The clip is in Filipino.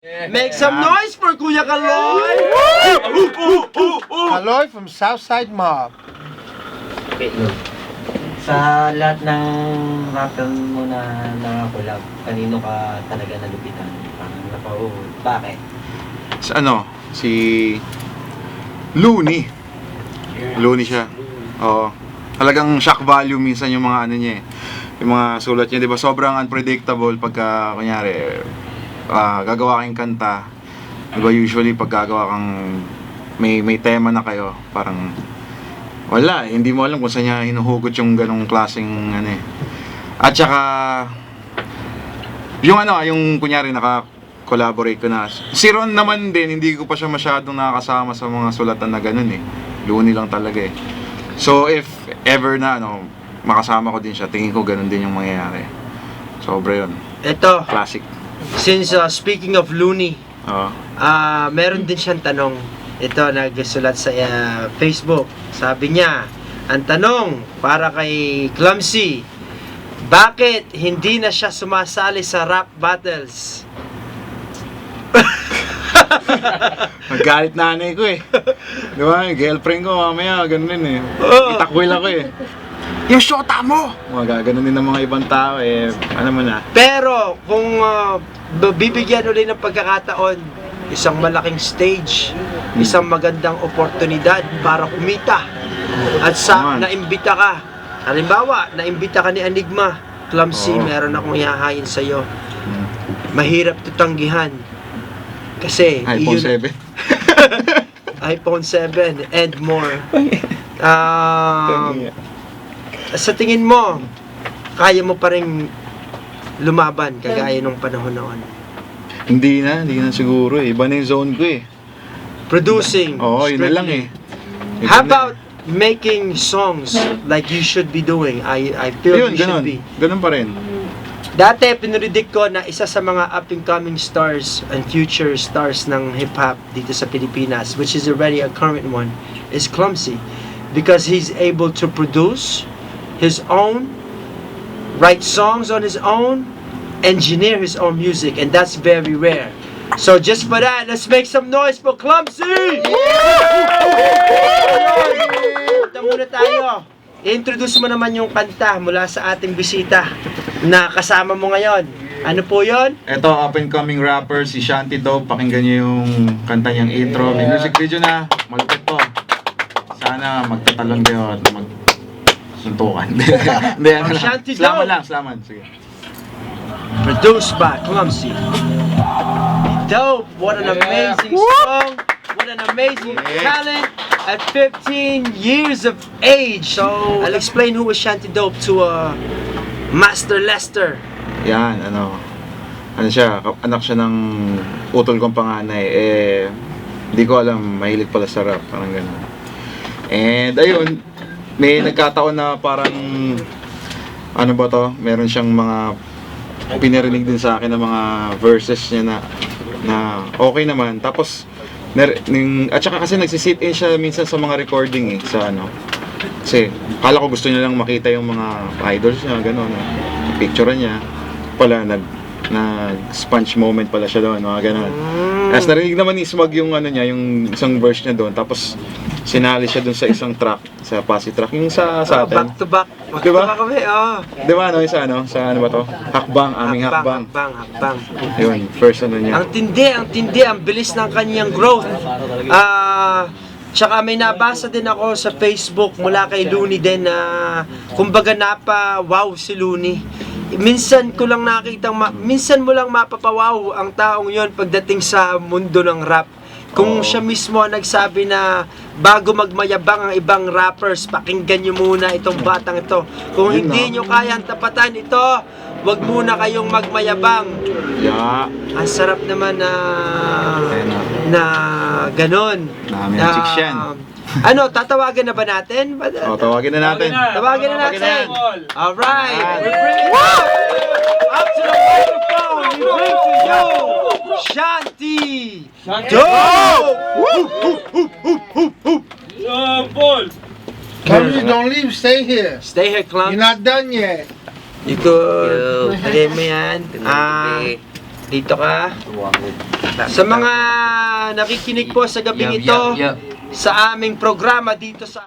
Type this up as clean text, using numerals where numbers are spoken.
Make some noise for Kuya Kaloy! Kaloy from Southside Mob. Sa lahat ng rapper mo na nakakulab, kanino ka talaga nalupitan? Parang bakit? Sa ano? Si Looney. Looney siya. Oo. Talagang shock value minsan yung mga ano niya eh. Yung mga sulat niya, 'di ba? Sobrang unpredictable pagka kunyari gagawa kang kanta. 'Di ba usually pag gagawa kang may tema na kayo, parang wala, hindi mo alam kung saan niya hinuhugot yung ganong klaseng ano eh. At saka yung ano, yung kunyari naka-collaborate ko na. Si Ron naman din, hindi ko pa siya masyadong nakakasama sa mga sulatan na ganun eh. Looney lang talaga eh. So if ever na ano, makasama ko din siya, tingin ko ganun din yung mangyayari. Sobra yun. Ito, Classic. since speaking of Looney, Oo. meron din siyang tanong. Ito, nagsulat sa Facebook. Sabi niya, ang tanong para kay Clumsy, bakit hindi na siya sumasali sa rap battles? Naggalit nanay ko eh. Di ba? Yung girlfriend ko mamaya, ganun din eh. Itakwil ako eh. Yung shota mo! Mga ganun din ng mga ibang tao eh. Ano mo na? Pero kung bibigyan ulit ng pagkakataon, isang malaking stage, isang magandang oportunidad para kumita, at naimbita ka, halimbawa, naimbita ka ni Enigma, Clumsy, meron akong ihahain sa'yo. Mahirap tutanggihan. Kasi iPhone 7. iPhone 7 and more. Sa tingin mo, kaya mo pa rin lumaban kagaya nung panahon noon? Hindi na siguro eh. Iba na yung zone ko eh. Producing. Oo, yun na lang eh. How about making songs like you should be doing? I feel Yun, you should ganun. be. Ganun pa rin. Dati, pinredict ko na isa sa mga up-and-coming stars and future stars ng hip-hop dito sa Pilipinas, which is already a current one, is Clumsy. Because he's able to produce his own, write songs on his own, engineer his own music, and that's very rare. So just for that, let's make some noise for Clumsy! Kanta muna tayo. I-introduce mo naman yung kanta mula sa ating bisita na kasama mo ngayon. Ano po yon? Ito, up-and-coming rapper, si Shanty Dope. Pakinggan niyo yung kanta niyang intro. May music video na. Malupit to. Sana magtatalon kayo at magsuntukan. Hindi, ano lang. Shanty Salamat Dope. lang, salamat. Sige. Produced by Clumsy. Dope! What an amazing song! What an amazing talent at 15 years of age. So, I'll explain who was Shanty Dope to Master Lester. Yan, ano siya, anak siya ng utol kong panganay. Eh, hindi ko alam, mahilig pala sa rap, parang gano'n. And ayun, may nagkataon na parang, ano ba to, meron siyang mga pinarinig din sa akin ng mga verses niya na okay naman. Tapos, at saka kasi nagsisit in siya minsan sa mga recording eh, sa ano. Kasi, kala ko gusto niya lang makita yung mga idols niya, gano'n. Picture niya. Pala, nag-sponge moment pala siya doon, mga gano'n. As narinig naman ni Smug yung ano niya, yung isang verse niya doon. Tapos, sinali siya doon sa isang track, sa Pasi track, yung sa atin. Back to back. Back Diba? to back kami, Di ba, ano, sa ano ba to? Hakbang, aming hakbang. Hakbang. Yun, first ano niya. Ang tindi, ang bilis ng kanyang growth. Tsaka may nabasa din ako sa Facebook mula kay Looney din na kumbaga wow si Looney. Minsan mo lang mapapawaw ang taong yon pagdating sa mundo ng rap. Kung siya mismo ang nagsabi na bago magmayabang ang ibang rappers, pakinggan nyo muna itong batang ito. Kung hindi nyo kayang tapatan ito, wag muna kayong magmayabang. Yeah. Ang sarap naman na ganon. Namin ang chicks yan. Ano, tatawagan na ba natin? O, tawagin na natin. Tawagin na natin. Alright. We bring it up to the microphone. We bring to you Shanty Dope! Paul! Clumsy, don't leave. Stay here. Stay here, Clumps. You're not done yet. You could. Lagay mo yan. Dito ka. 200. Sa mga nakikinig po sa gabing ito, sa aming programa dito sa